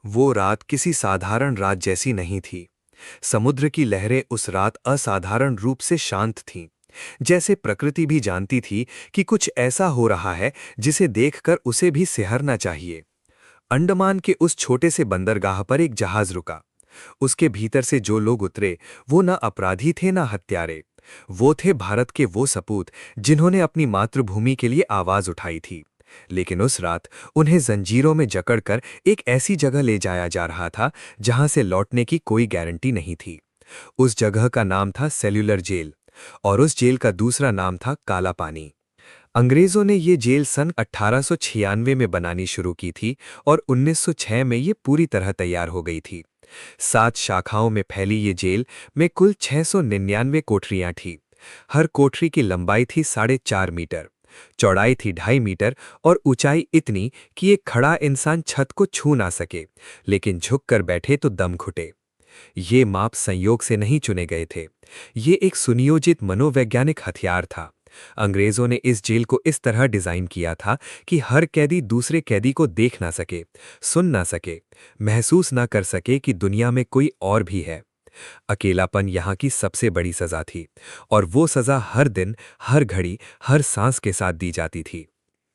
वो रात किसी साधारण रात जैसी नहीं थी। समुद्र की लहरें उस रात असाधारण रूप से शांत थीं। जैसे प्रकृति भी जानती थी कि कुछ ऐसा हो रहा है जिसे देखकर उसे भी सिहरना चाहिए। अंडमान के उस छोटे से बंदरगाह पर एक जहाज रुका। उसके भीतर से जो लोग उतरे, वो न अपराधी थे न हत्यारे। वो थे भारत के वो सपूत जिन्होंने अपनी मातृभूमि के लिए आवाज उठाई थी। लेकिन उस रात उन्हें जंजीरों में जकड़कर एक ऐसी जगह ले जाया जा रहा था जहां से लौटने की कोई गारंटी नहीं थी। उस जगह का नाम था सेल्यूलर जेल, और उस जेल का दूसरा नाम था काला पानी। अंग्रेजों ने ये जेल सन 1896 में बनानी शुरू की थी और 1906 में ये पूरी तरह तैयार हो गई थी। 7 शाखाओं में फैली ये जेल में कुल 699 कोठरियां थीं। हर कोठरी की लंबाई थी 4.5 मीटर, चौड़ाई थी 2.5 मीटर और ऊंचाई इतनी कि एक खड़ा इंसान छत को छू ना सके, लेकिन झुककर बैठे तो दम घुटे। ये माप संयोग से नहीं चुने गए थे। ये एक सुनियोजित मनोवैज्ञानिक हथियार था। अंग्रेजों ने इस जेल को इस तरह डिजाइन किया था कि हर कैदी दूसरे कैदी को देख ना सके, सुन ना सके, महसूस ना कर सके कि दुनिया में कोई और भी है। अकेलापन यहाँ की सबसे बड़ी सजा थी, और वो सजा हर दिन, हर घड़ी, हर सांस के साथ दी जाती थी।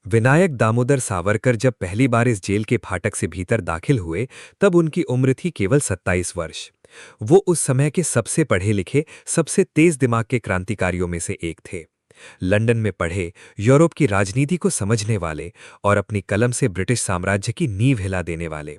विनायक दामोदर सावरकर जब पहली बार इस जेल के फाटक से भीतर दाखिल हुए, तब उनकी उम्र थी केवल 27 वर्ष। वो उस समय के सबसे पढ़े लिखे, सबसे तेज दिमाग के क्रांतिकारियों में से एक थे। लंदन में पढ़े, यूरोप की राजनीति को समझने वाले और अपनी कलम से ब्रिटिश साम्राज्य की नींव हिला देने वाले।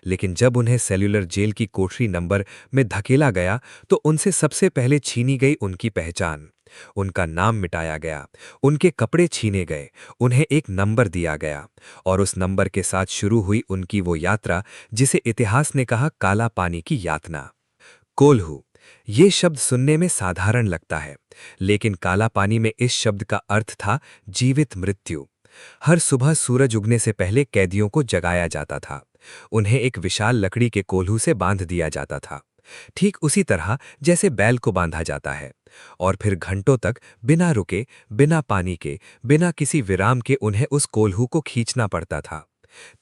लेकिन जब उन्हें सेल्यूलर जेल की कोठरी नंबर में धकेला गया, तो उनसे सबसे पहले छीनी गई उनकी पहचान। उनका नाम मिटाया गया, उनके कपड़े छीने गए, उन्हें एक नंबर दिया गया, और उस नंबर के साथ शुरू हुई उनकी वो यात्रा जिसे इतिहास ने कहा काला पानी की यातना। कोल्हू, ये शब्द सुनने में साधारण लगता है, लेकिन काला पानी में इस शब्द का अर्थ था जीवित मृत्यु। हर सुबह सूरज उगने से पहले कैदियों को जगाया जाता था। उन्हें एक विशाल लकड़ी के कोल्हू से बांध दिया जाता था, ठीक उसी तरह जैसे बैल को बांधा जाता है, और फिर घंटों तक बिना रुके, बिना पानी के, बिना किसी विराम के उन्हें उस कोल्हू को खींचना पड़ता था।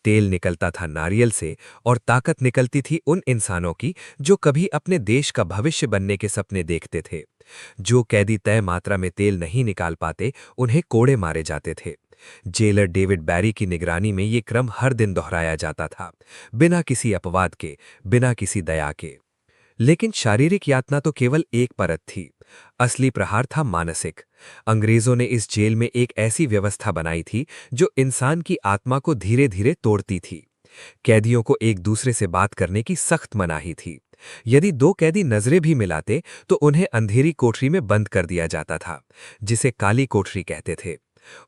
तेल निकलता था नारियल से, और ताकत निकलती थी उन इंसानों की जो कभी अपने देश का भविष्य बनने के सपने देखते थे। जो कैदी तय मात्रा में तेल नहीं निकाल पाते, उन्हें कोड़े मारे जाते थे। जेलर डेविड बैरी की निगरानी में ये क्रम हर दिन दोहराया जाता था, बिना किसी अपवाद के, बिना किसी दया के। लेकिन शारीरिक यातना तो केवल एक परत थी। असली प्रहार था मानसिक। अंग्रेजों ने इस जेल में एक ऐसी व्यवस्था बनाई थी जो इंसान की आत्मा को धीरे धीरे तोड़ती थी। कैदियों को एक दूसरे से बात करने की सख्त मनाही थी। यदि दो कैदी नजरें भी मिलाते तो उन्हें अंधेरी कोठरी में बंद कर दिया जाता था, जिसे काली कोठरी कहते थे।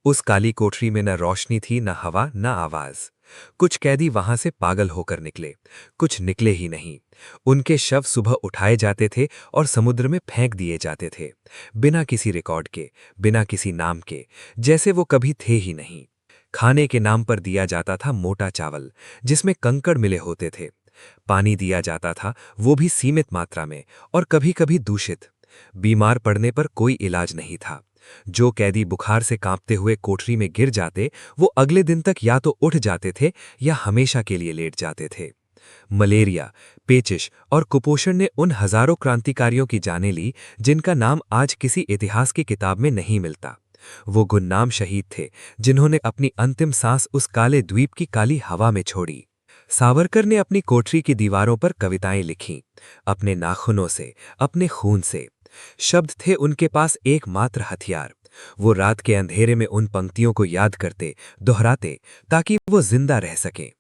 उस काली कोठरी में न रोशनी थी, न हवा, न आवाज। कुछ कैदी वहां से पागल होकर निकले, कुछ निकले ही नहीं। उनके शव सुबह उठाए जाते थे और समुद्र में फेंक दिए जाते थे, बिना किसी रिकॉर्ड के, बिना किसी नाम के, जैसे वो कभी थे ही नहीं। खाने के नाम पर दिया जाता था मोटा चावल, जिसमें कंकड़ मिले होते थे। पानी दिया जाता था, वो भी सीमित मात्रा में और कभी-कभी दूषित। बीमार पड़ने पर कोई इलाज नहीं था। जो कैदी बुखार से कांपते हुए कोठरी में गिर जाते, वो अगले दिन तक या तो उठ जाते थे या हमेशा के लिए लेट जाते थे। मलेरिया, पेचिश और कुपोषण ने उन हजारों क्रांतिकारियों की जानें ली जिनका नाम आज किसी इतिहास की किताब में नहीं मिलता। वो गुमनाम शहीद थे जिन्होंने अपनी अंतिम सांस उस काले द्वीप की काली हवा में छोड़ी। सावरकर ने अपनी कोठरी की दीवारों पर कविताएं लिखीं, अपने नाखूनों से, अपने खून से। शब्द थे उनके पास एकमात्र हथियार। वो रात के अंधेरे में उन पंक्तियों को याद करते, दोहराते, ताकि वो जिंदा रह सकें।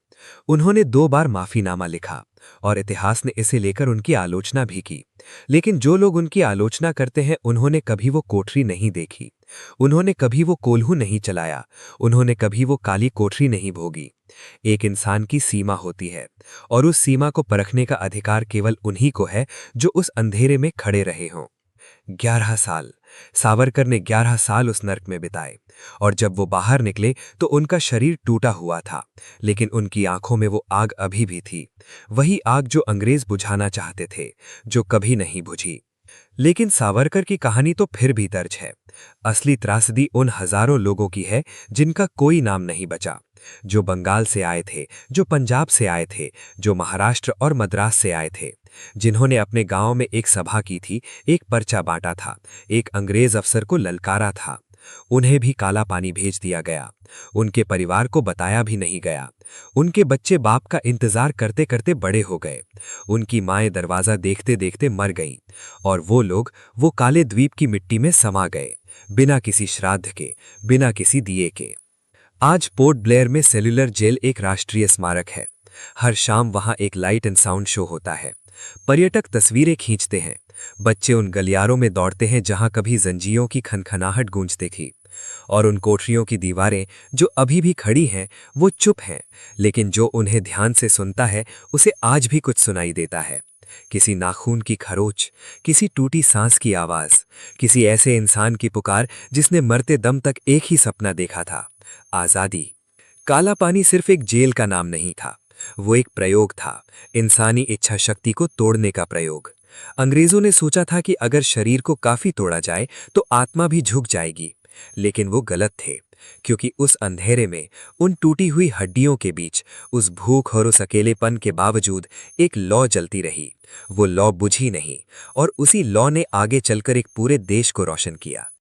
उन्होंने 2 बार माफीनामा लिखा, और इतिहास ने इसे लेकर उनकी आलोचना भी की। लेकिन जो लोग उनकी आलोचना करते हैं, उन्होंने कभी वो कोठरी नहीं देखी, उन्होंने कभी वो कोल्हू नहीं चलाया, उन्होंने कभी वो काली कोठरी नहीं भोगी। एक इंसान की सीमा होती है, और उस सीमा को परखने का अधिकार केवल उन्हीं को है जो उस अंधेरे में खड़े रहे हों। 11 साल सावरकर ने 11 साल उस नर्क में बिताए, और जब वो बाहर निकले तो उनका शरीर टूटा हुआ था, लेकिन उनकी आंखों में वो आग अभी भी थी, वही आग जो अंग्रेज बुझाना चाहते थे, जो कभी नहीं बुझी। लेकिन सावरकर की कहानी तो फिर भी दर्ज है। असली त्रासदी उन हजारों लोगों की है जिनका कोई नाम नहीं बचा, जो बंगाल से आए थे, जो पंजाब से आए थे, जो महाराष्ट्र और मद्रास से आए थे, जिन्होंने अपने गांव में एक सभा की थी, एक पर्चा बांटा था, एक अंग्रेज अफसर को ललकारा था। उन्हें भी काला पानी भेज दिया गया। उनके परिवार को बताया भी नहीं गया। उनके बच्चे बाप का इंतजार करते करते बड़े हो गए। उनकी माएं दरवाजा देखते देखते मर गईं और वो लोग वो काले द्वीप की मिट्टी में समा गए, बिना किसी श्राद्ध के, बिना किसी दिए के। आज पोर्ट ब्लेयर में सेल्युलर जेल एक राष्ट्रीय स्मारक है। हर शाम वहां एक लाइट एंड साउंड शो होता है। पर्यटक तस्वीरें खींचते हैं। बच्चे उन गलियारों में दौड़ते हैं जहां कभी जंजीरों की खनखनाहट गूंजती थी। और उन कोठरियों की दीवारें जो अभी भी खड़ी हैं, वो चुप हैं, लेकिन जो उन्हें ध्यान से सुनता है उसे आज भी कुछ सुनाई देता है। किसी नाखून की खरोच, किसी टूटी सांस की आवाज, किसी ऐसे इंसान की पुकार जिसने मरते दम तक एक ही सपना देखा था, आजादी। काला पानी सिर्फ एक जेल का नाम नहीं था, वो एक प्रयोग था, इंसानी इच्छा शक्ति को तोड़ने का प्रयोग। अंग्रेजों ने सोचा था कि अगर शरीर को काफी तोड़ा जाए तो आत्मा भी झुक जाएगी, लेकिन वो गलत थे, क्योंकि उस अंधेरे में, उन टूटी हुई हड्डियों के बीच, उस भूख और उस अकेलेपन के बावजूद एक लौ जलती रही। वो लौ बुझी नहीं, और उसी लौ ने आगे चलकर एक पूरे देश को रोशन किया।